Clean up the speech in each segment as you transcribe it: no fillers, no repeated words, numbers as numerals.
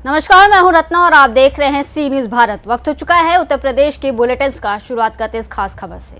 नमस्कार, मैं हूं रत्ना और आप देख रहे हैं सी न्यूज भारत। वक्त हो चुका है उत्तर प्रदेश के बुलेटिन्स का। शुरुआत करते इस खास खबर से।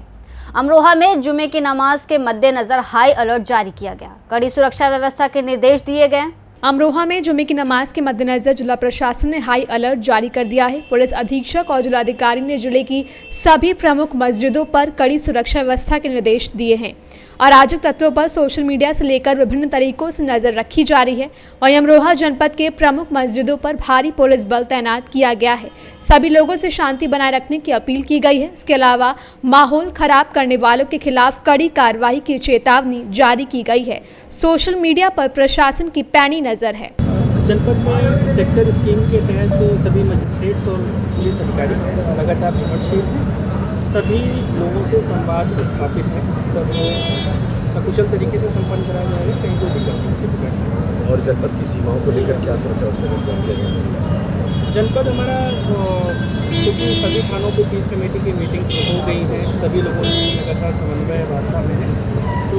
अमरोहा में जुमे की नमाज के मद्देनजर हाई अलर्ट जारी किया गया। कड़ी सुरक्षा व्यवस्था के निर्देश दिए गए। अमरोहा में जुमे की नमाज के मद्देनजर जिला प्रशासन ने हाई अलर्ट जारी कर दिया है। पुलिस अधीक्षक और जिलाधिकारी ने जिले की सभी प्रमुख मस्जिदों पर कड़ी सुरक्षा व्यवस्था के निर्देश दिए हैं। अराजक तत्वों पर सोशल मीडिया से लेकर विभिन्न तरीकों से नजर रखी जा रही है। वहीं अमरोहा जनपद के प्रमुख मस्जिदों पर भारी पुलिस बल तैनात किया गया है। सभी लोगों से शांति बनाए रखने की अपील की गई है। इसके अलावा माहौल खराब करने वालों के खिलाफ कड़ी कार्रवाई की चेतावनी जारी की गई है। सोशल मीडिया पर प्रशासन की पैनी नजर है। जनपद में सेक्टर स्कीम के तहत सभी मजिस्ट्रेट्स और पुलिस अधिकारी लगातार भ्रमणशील हैं। सभी लोगों से संवाद स्थापित है। सब सकुशल तरीके से संपन्न कराया जाएगा, कहीं कोई दिक्कत नहीं से। और जनपद की सीमाओं को लेकर क्या सुरक्षा व्यवस्था किया गया? जनपद हमारा क्योंकि सभी थानों को पीस कमेटी की मीटिंग्स हो गई हैं, सभी लोगों से लगातार समन्वय वार्ता में है, तो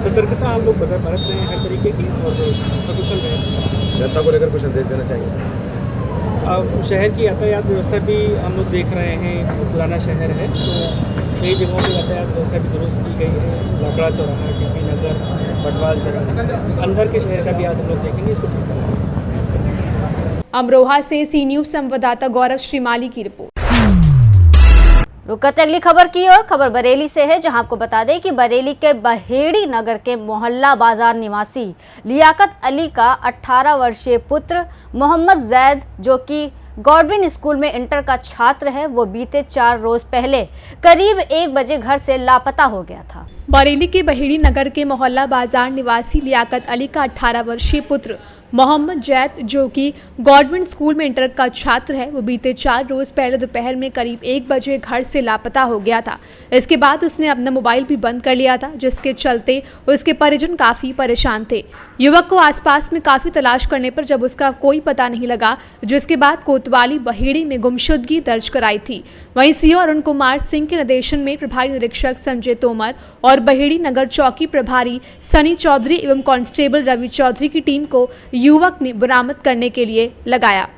सतर्कता हम लोग बरत रहे हैं हर तरीके की और सकुशल रहें। जनता को लेकर कुछ संदेश देना चाहिए? अब शहर की यातायात व्यवस्था भी हम लोग देख रहे हैं। पुराना शहर है तो कई जगहों पर यातायात व्यवस्था भी दुरुस्त की गई है। लाकड़ा चौराहा, टीपी नगर, पटवाल चौराहा, अंदर के शहर का भी आज हम लोग देखेंगे, इसको ठीक करेंगे। अमरोहा से सी न्यूज संवाददाता गौरव श्रीमाली की रिपोर्ट। रुक करते अगली खबर की ओर। खबर बरेली से है, जहां आपको बता दें कि बरेली के बहेड़ी नगर के मोहल्ला बाजार निवासी लियाकत अली का 18 वर्षीय पुत्र मोहम्मद जैद, जो कि गॉडविन स्कूल में इंटर का छात्र है, वो बीते 4 रोज पहले करीब 1 बजे घर से लापता हो गया था। बरेली के बहेड़ी नगर के मोहल्ला बाजार निवासी लियाकत अली का 18 वर्षीय पुत्र मोहम्मद जैद, जो कि गॉडविन स्कूल में इंटर का छात्र है, वो बीते 4 रोज पहले दोपहर में करीब 1 बजे घर से लापता हो गया था। इसके बाद उसने अपना मोबाइल भी बंद कर लिया था, जिसके चलते उसके परिजन काफी परेशान थे। युवक को आसपास में काफी तलाश करने पर जब उसका कोई पता नहीं लगा, जिसके बाद कोतवाली बहेड़ी में गुमशुदगी दर्ज कराई थी। वहीं सीओ अरुण कुमार सिंह के निर्देशन में प्रभारी निरीक्षक संजय तोमर और बहेड़ी नगर चौकी प्रभारी सनी चौधरी एवं कांस्टेबल रवि चौधरी की टीम को युवक ने बरामद करने के लिए लगाया।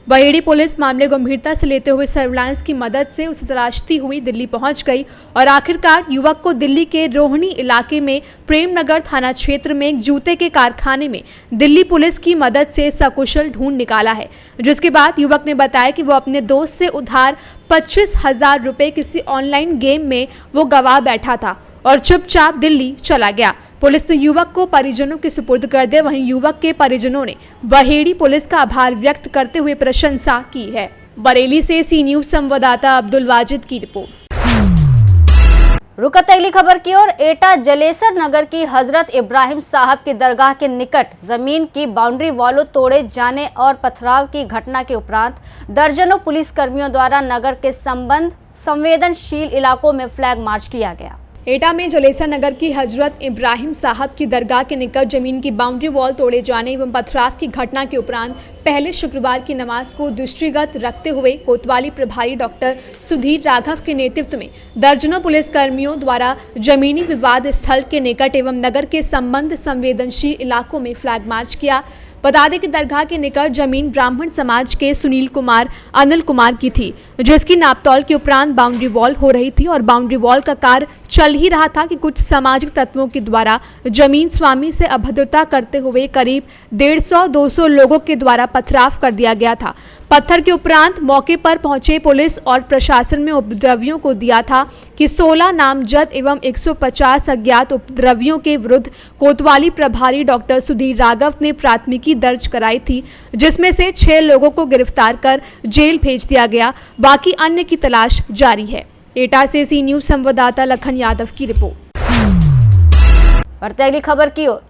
बहेड़ी पुलिस मामले गंभीरता से लेते हुए सर्विलांस की मदद से उसे तलाशती हुई दिल्ली पहुंच गई और आखिरकार युवक को दिल्ली के रोहिणी इलाके में प्रेमनगर थाना क्षेत्र में एक जूते के कारखाने में दिल्ली पुलिस की मदद से सकुशल ढूंढ निकाला है। जिसके बाद युवक ने बताया कि वो अपने दोस्त से उधार 25,000 रुपए किसी ऑनलाइन गेम में वो गवा बैठा था और चुपचाप दिल्ली चला गया। पुलिस ने युवक को परिजनों के सुपुर्द कर दिया। वहीं युवक के परिजनों ने बहेड़ी पुलिस का आभार व्यक्त करते हुए प्रशंसा की है। बरेली से सी न्यूज संवाददाता अब्दुल वाजिद की रिपोर्ट। रुकते अगली खबर की ओर। एटा जलेसर नगर की हजरत इब्राहिम साहब की दरगाह के निकट जमीन की बाउंड्री वॉलों तोड़े जाने और पथराव की घटना के उपरांत दर्जनों पुलिस कर्मियों द्वारा नगर के संवेदनशील इलाकों में फ्लैग मार्च किया गया। एटा में जलेसर नगर की हजरत इब्राहिम साहब की दरगाह के निकट जमीन की बाउंड्री वॉल तोड़े जाने एवं पथराव की घटना के उपरांत पहले शुक्रवार की नमाज को दृष्टिगत रखते हुए कोतवाली प्रभारी डॉक्टर सुधीर राघव के नेतृत्व में दर्जनों पुलिस कर्मियों द्वारा जमीनी विवाद स्थल के निकट एवं नगर के संबंध संवेदनशील इलाकों में फ्लैग मार्च किया। बता दें कि दरगाह के निकट जमीन ब्राह्मण समाज के सुनील कुमार अनिल कुमार की थी, जिसकी नापतौल के उपरांत बाउंड्री वॉल हो रही थी और बाउंड्री वॉल का कार्य चल ही रहा था कि कुछ सामाजिक तत्वों के द्वारा जमीन स्वामी से अभद्रता करते हुए करीब 150-200 लोगों के द्वारा पथराव कर दिया गया था। पत्थर के उपरांत मौके पर पहुंचे पुलिस और प्रशासन में उपद्रवियों को दिया था कि 16 नामजद एवं 150 अज्ञात उपद्रवियों के विरुद्ध कोतवाली प्रभारी डॉक्टर सुधीर राघव ने प्राथमिकी दर्ज कराई थी, जिसमें से 6 लोगों को गिरफ्तार कर जेल भेज दिया गया। बाकी अन्य की तलाश जारी है। एटा से सी न्यूज संवाददाता लखन यादव की रिपोर्ट। बढ़ते अगली खबर की ओर।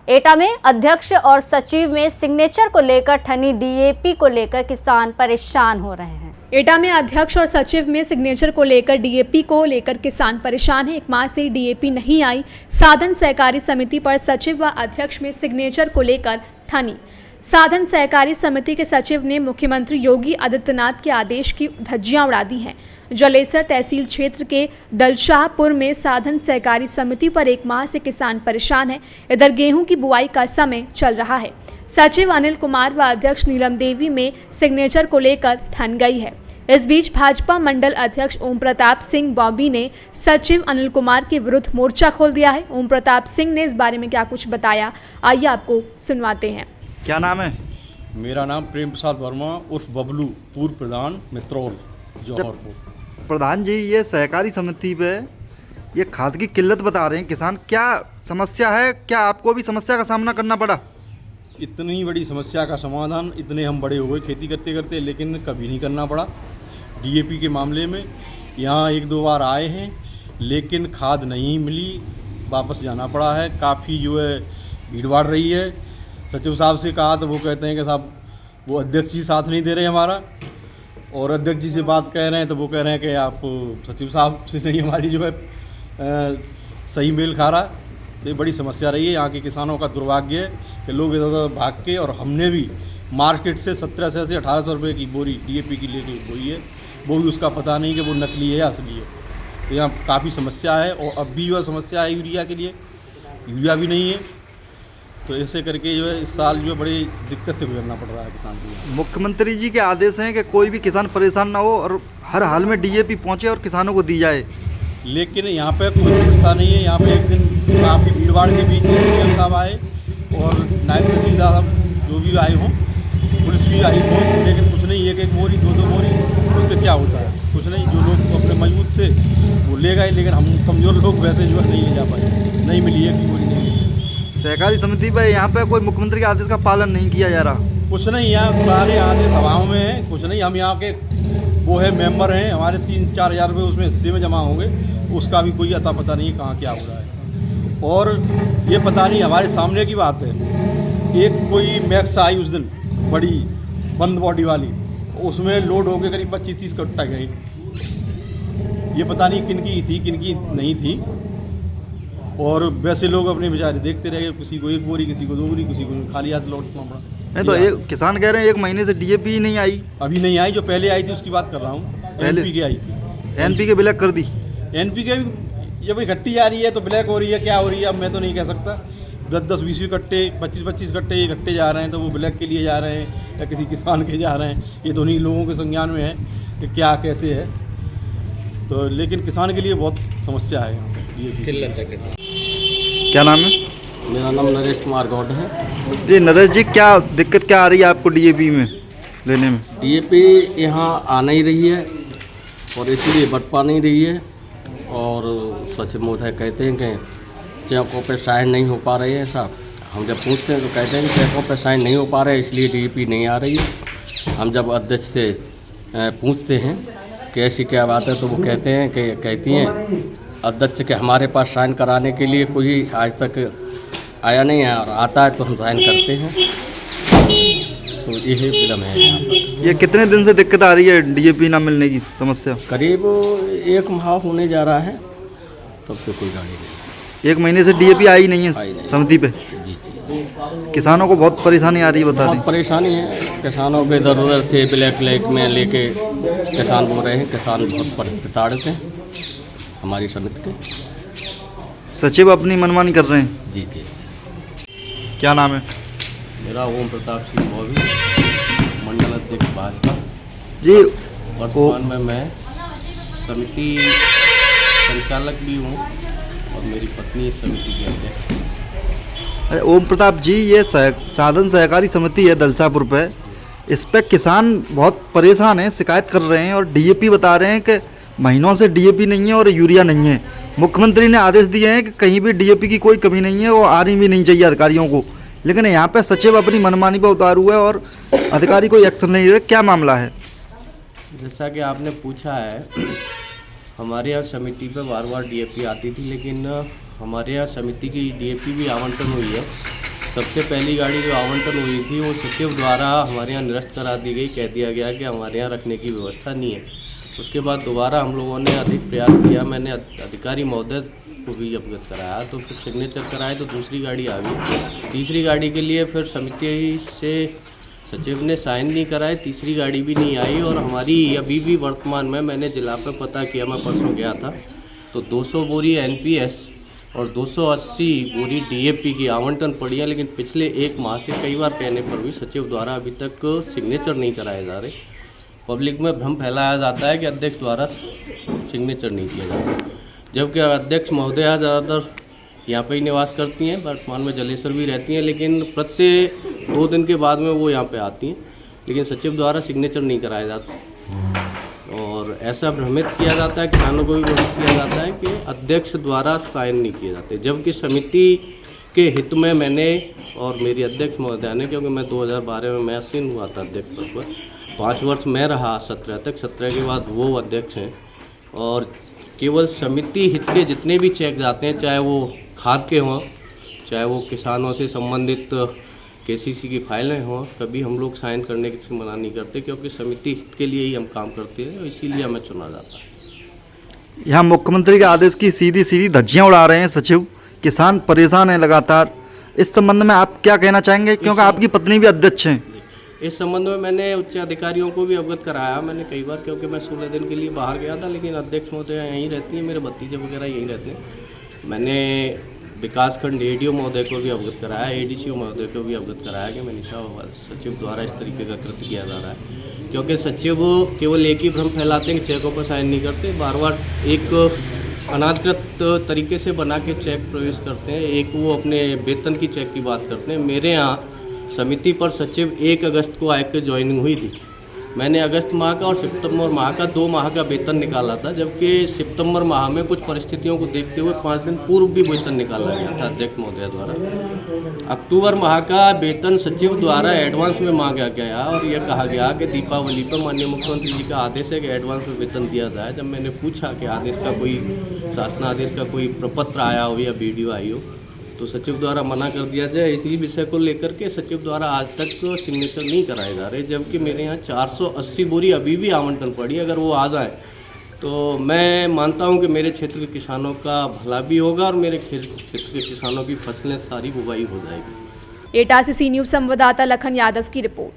एटा में अध्यक्ष और सचिव में सिग्नेचर को लेकर ठनी डीएपी को लेकर किसान परेशान हो रहे हैं। एटा में अध्यक्ष और सचिव में सिग्नेचर को लेकर डीएपी को लेकर किसान परेशान है। 1 माह से डीएपी नहीं आई। साधन सहकारी समिति पर सचिव व अध्यक्ष में सिग्नेचर को लेकर ठनी। साधन सहकारी समिति के सचिव ने मुख्यमंत्री योगी आदित्यनाथ के आदेश की धज्जियां उड़ा दी हैं। जलेसर तहसील क्षेत्र के दलशाहपुर में साधन सहकारी समिति पर 1 माह से किसान परेशान है। इधर गेहूं की बुआई का समय चल रहा है। सचिव अनिल कुमार व अध्यक्ष नीलम देवी में सिग्नेचर को लेकर ठन गई है। इस बीच भाजपा मंडल अध्यक्ष ओम प्रताप सिंह बॉबी ने सचिव अनिल कुमार के विरुद्ध मोर्चा खोल दिया है। ओम प्रताप सिंह ने इस बारे में क्या कुछ बताया, आइए आपको सुनवाते हैं। क्या नाम है? मेरा नाम प्रेम प्रसाद वर्मा उर्फ बबलू, पूर्व प्रधान मित्रोल जौहरपुर। प्रधान जी, ये सहकारी समिति पे ये खाद की किल्लत बता रहे हैं किसान, क्या समस्या है? क्या आपको भी समस्या का सामना करना पड़ा? इतनी बड़ी समस्या का समाधान इतने हम बड़े हो गए खेती करते करते, लेकिन कभी नहीं करना पड़ा। डीएपी के मामले में यहाँ 1-2 बार आए हैं, लेकिन खाद नहीं मिली, वापस जाना पड़ा है। काफ़ी जो है भीड़ भाड़ रही है। सचिव साहब से कहा तो वो कहते हैं कि साहब वो अध्यक्ष जी साथ नहीं दे रहे हमारा, और अध्यक्ष जी से बात कह रहे हैं तो वो कह रहे हैं कि आप सचिव साहब से नहीं हमारी जो है सही मेल खा रहा। तो ये बड़ी समस्या रही है। यहाँ के किसानों का दुर्भाग्य है कि लोग इधर उधर भाग के, और हमने भी मार्केट से 1700 से 1800 रुपये की बोरी डीएपी की लेके बोई है, वो भी उसका पता नहीं कि वो नकली है या असली है। तो यहाँ काफ़ी समस्या है, और अब भी जो है समस्या है यूरिया के लिए, यूरिया भी नहीं है। तो ऐसे करके जो है इस साल जो है बड़ी दिक्कत से गुजरना पड़ रहा है किसान को। मुख्यमंत्री जी के आदेश हैं कि कोई भी किसान परेशान ना हो और हर हाल में डीएपी पहुंचे और किसानों को दी जाए, लेकिन यहाँ पे कोई व्यवस्था नहीं है। यहाँ पे एक दिन काफ़ी भीड़ भाड़ के बीच में साहब आए और नायब तहसीलदार जो भी आए हों, पुलिस भी आई हो, लेकिन कुछ नहीं। एक बोरी 2-2 बोरी, उससे क्या होता है? कुछ नहीं। जो लोग अपने मजबूत थे वो ले गए, लेकिन हम कमज़ोर लोग वैसे जो है नहीं ले जा पाए, नहीं मिली है कि बोरी नहीं मिली। सहकारी समिति पे यहाँ पे कोई मुख्यमंत्री के आदेश का पालन नहीं किया जा रहा। कुछ नहीं, यहाँ सारे आदेश सभाओं में हैं। कुछ नहीं, हम यहाँ के वो है मेंबर हैं, हमारे 3-4 हज़ार रुपये उसमें हिस्से में जमा होंगे, उसका भी कोई अता पता नहीं है कहाँ क्या हो रहा है। और ये पता नहीं, हमारे सामने की बात है, एक कोई मैक्स आई उस दिन बड़ी बंद बॉडी वाली, उसमें लोड हो गए करीब 25-30 कट्टा गई। ये पता नहीं किन की थी किन की नहीं थी, और वैसे लोग अपने बेचारे देखते रह गए। किसी को 1 बोरी, किसी को 2 बोरी, किसी को खाली हाथ लौटना पड़ा। नहीं तो एक किसान कह रहे हैं 1 महीने से डीएपी नहीं आई। अभी नहीं आई, जो पहले आई थी उसकी बात कर रहा हूँ। एनपीके आई थी, एनपीके ब्लैक कर दी। एनपीके जब इकट्ठी जा रही है तो ब्लैक हो रही है, क्या हो रही है अब मैं तो नहीं कह सकता। 10-10, 20 कट्टे, 25-25 कट्टे ये इकट्ठे जा रहे हैं, तो वो ब्लैक के लिए जा रहे हैं या किसी किसान के जा रहे हैं, ये तो नहीं लोगों के संज्ञान में है कि क्या कैसे है। तो लेकिन किसान के लिए बहुत समस्या है यहाँ पे, ये किल्लत है। क्या नाम है? मेरा नाम नरेश कुमार गौड़ है। जी नरेश जी, क्या दिक्कत क्या आ रही है आपको डीएपी में लेने में? डीएपी यहाँ आ नहीं रही है और इसलिए बढ़ पा नहीं रही है, और सचिव महोदय कहते हैं कि चेकों पे साइन नहीं हो पा रहे हैं साहब। हम जब पूछते हैं तो कहते हैं कि चेकों पे साइन नहीं हो पा रहे हैं, इसलिए डीएपी नहीं आ रही है। हम जब अध्यक्ष से पूछते हैं कि ऐसी क्या बात है, तो वो कहती हैं अध्यक्ष के हमारे पास साइन कराने के लिए कोई आज तक आया नहीं है, और आता है तो हम साइन करते हैं। तो यही विलम्ब है यहाँ पर। ये कितने दिन से दिक्कत आ रही है डीएपी ना मिलने की समस्या? करीब 1 माह होने जा रहा है, तब से कोई गाड़ी नहीं। 1 महीने से डीएपी आई नहीं है समिति पे। जी जी, किसानों को बहुत परेशानी आ रही है, बता दें। बहुत परेशानी है किसानों के, इधर उधर से ब्लैक में लेके किसान बोल रहे हैं। किसान बहुत प्रताड़ित हैं हमारी समिति के। सचिव अपनी मनमानी कर रहे हैं। जी जी। क्या नाम है? मेरा ओम प्रताप सिंह बॉबी, मंडल अध्यक्ष भाजपा। जी वर्तमान में मैं समिति संचालक भी हूँ और मेरी पत्नी इस समिति की अध्यक्ष। ओम प्रताप जी, ये साधन सहकारी समिति है दलसापुर पे, इस पे किसान बहुत परेशान हैं, शिकायत कर रहे हैं और डीएपी बता रहे हैं कि महीनों से डीएपी नहीं है और यूरिया नहीं है। मुख्यमंत्री ने आदेश दिए हैं कि कहीं भी डीएपी की कोई कमी नहीं है, वो आनी भी नहीं चाहिए अधिकारियों को, लेकिन यहाँ पे सचिव अपनी मनमानी पर उतार हुए और अधिकारी कोई एक्शन नहीं ले रहे। क्या मामला है? जैसा कि आपने पूछा है, हमारे यहाँ समिति पे बार बार डीएपी आती थी, लेकिन हमारे यहाँ समिति की डीएपी भी आवंटन हुई है। सबसे पहली गाड़ी जो आवंटन हुई थी वो सचिव द्वारा हमारे यहाँ निरस्त करा दी गई, कह दिया गया कि हमारे यहाँ रखने की व्यवस्था नहीं है। उसके बाद दोबारा हम लोगों ने अधिक प्रयास किया। मैंने अधिकारी महोदय को भी अवगत कराया, तो फिर सिग्नेचर कराए तो दूसरी गाड़ी आ गई। तीसरी गाड़ी के लिए फिर समिति से सचिव ने साइन नहीं कराए, तीसरी गाड़ी भी नहीं आई। और हमारी अभी भी वर्तमान में मैंने जिला पे पता किया, मैं परसों गया था, तो 200 बोरी NPS और 280 बोरी DAP की आवंटन पड़ी है, लेकिन पिछले 1 माह से कई बार कहने पर भी सचिव द्वारा अभी तक सिग्नेचर नहीं कराए जा रहे। पब्लिक में भ्रम फैलाया जाता है कि अध्यक्ष द्वारा सिग्नेचर नहीं किया जाता, जबकि अध्यक्ष महोदया ज़्यादातर यहाँ पे ही निवास करती हैं, वर्तमान में जलेसर भी रहती हैं, लेकिन प्रत्येक 2 दिन के बाद में वो यहाँ पे आती हैं, लेकिन सचिव द्वारा सिग्नेचर नहीं कराया जाता। और ऐसा भ्रमित किया जाता है, किसानों को भी भ्रमित किया जाता है कि अध्यक्ष द्वारा साइन नहीं किए जाते, जबकि समिति के हित में मैंने और मेरी अध्यक्ष महोदया ने, क्योंकि मैं 2012 में मैं आसीन हुआ था अध्यक्ष पद पर, 5 वर्ष मैं रहा 17 तक, 17 के बाद वो अध्यक्ष हैं, और केवल समिति हित के जितने भी चेक जाते हैं, चाहे वो खाद के हों, चाहे वो किसानों से संबंधित KCC की फाइलें हों, कभी हम लोग साइन करने की मना नहीं करते, क्योंकि समिति हित के लिए ही हम काम करते हैं और इसीलिए हमें चुना जाता है। यहाँ मुख्यमंत्री के आदेश की सीधी सीधी धज्जियाँ उड़ा रहे हैं सचिव, किसान परेशान हैं लगातार। इस संबंध में आप क्या कहना चाहेंगे, क्योंकि आपकी पत्नी भी अध्यक्ष हैं? इस संबंध में मैंने उच्च अधिकारियों को भी अवगत कराया मैंने कई बार, क्योंकि मैं 16 दिन के लिए बाहर गया था, लेकिन अध्यक्ष महोदय यहीं रहती हैं, मेरे भतीजे वगैरह यहीं रहते हैं। मैंने विकासखंड ADO महोदय को भी अवगत कराया, ADCO महोदय को भी अवगत कराया कि मनीषा सचिव द्वारा इस तरीके का कृत्य किया जा रहा है, क्योंकि सचिव केवल एक ही भ्रम फैलाते हैं कि चेकों पर साइन नहीं करते, बार बार एक अनाधिकृत तरीके से बना के चेक प्रवेश करते हैं, एक वो अपने वेतन की चेक की बात करते हैं। मेरे यहाँ समिति पर सचिव 1 अगस्त को आकर ज्वाइनिंग हुई थी, मैंने अगस्त माह का और सितंबर माह का 2 माह का वेतन निकाला था, जबकि सितंबर माह में कुछ परिस्थितियों को देखते हुए 5 दिन पूर्व भी वेतन निकाला गया था अध्यक्ष महोदय द्वारा। अक्टूबर माह का वेतन सचिव द्वारा एडवांस में मांगा गया और यह कहा गया कि दीपावली पर माननीय मुख्यमंत्री जी का आदेश है कि एडवांस में वेतन दिया जाए। जब मैंने पूछा कि आदेश का कोई शासनादेश का कोई प्रपत्र आया हो या वीडियो आई हो, तो सचिव द्वारा मना कर दिया जाए। इसी विषय को लेकर के सचिव द्वारा आज तक सिग्नेचर नहीं कराए जा रहे, जबकि मेरे यहाँ 480 बोरी अभी भी आवंटन पड़ी। अगर वो आ जाए तो मैं मानता हूँ कि मेरे क्षेत्र के किसानों का भला भी होगा और मेरे क्षेत्र के किसानों की फसलें सारी बुवाई हो जाएगी। एटा से सी न्यूज संवाददाता लखन यादव की रिपोर्ट।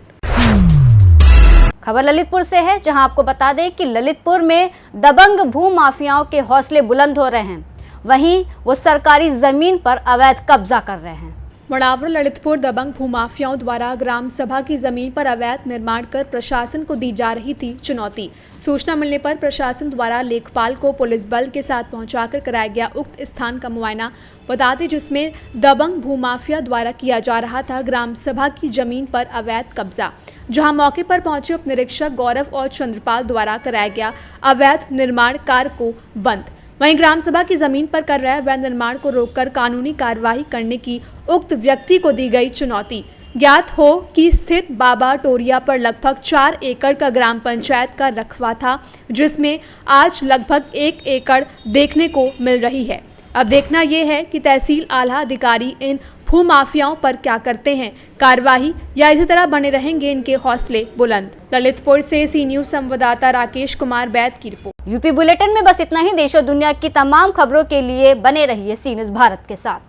खबर ललितपुर से है, जहां आपको बता दें कि ललितपुर में दबंग भू माफियाओं के हौसले बुलंद हो रहे हैं, वहीं वो सरकारी जमीन पर अवैध कब्जा कर रहे हैं। मड़ावर ललितपुर दबंग भूमाफियाओं द्वारा ग्राम सभा की जमीन पर अवैध निर्माण कर प्रशासन को दी जा रही थी चुनौती। सूचना मिलने पर प्रशासन द्वारा लेखपाल को पुलिस बल के साथ पहुंचाकर कराया गया उक्त स्थान का मुआयना, बता दें जिसमें दबंग भूमाफिया द्वारा किया जा रहा था ग्राम सभा की जमीन पर अवैध कब्जा, जहां मौके पर पहुंचे उप निरीक्षक गौरव और चंद्रपाल द्वारा कराया गया अवैध निर्माण कार्य को बंद। वहीं ग्राम सभा की जमीन पर कर रहे अवैध निर्माण को रोककर कानूनी कार्यवाही करने की उक्त व्यक्ति को दी गई चुनौती। ज्ञात हो कि स्थित बाबा टोरिया पर लगभग 4 एकड़ का ग्राम पंचायत का रकबा था, जिसमें आज लगभग 1 एकड़ देखने को मिल रही है। अब देखना यह है कि तहसील आला अधिकारी इन भू माफियाओं पर क्या करते हैं कार्यवाही, या इसी तरह बने रहेंगे इनके हौसले बुलंद। ललितपुर से सी न्यूज संवाददाता राकेश कुमार बैद की रिपोर्ट। यूपी बुलेटिन में बस इतना ही। देश और दुनिया की तमाम खबरों के लिए बने रहिए सी न्यूज भारत के साथ।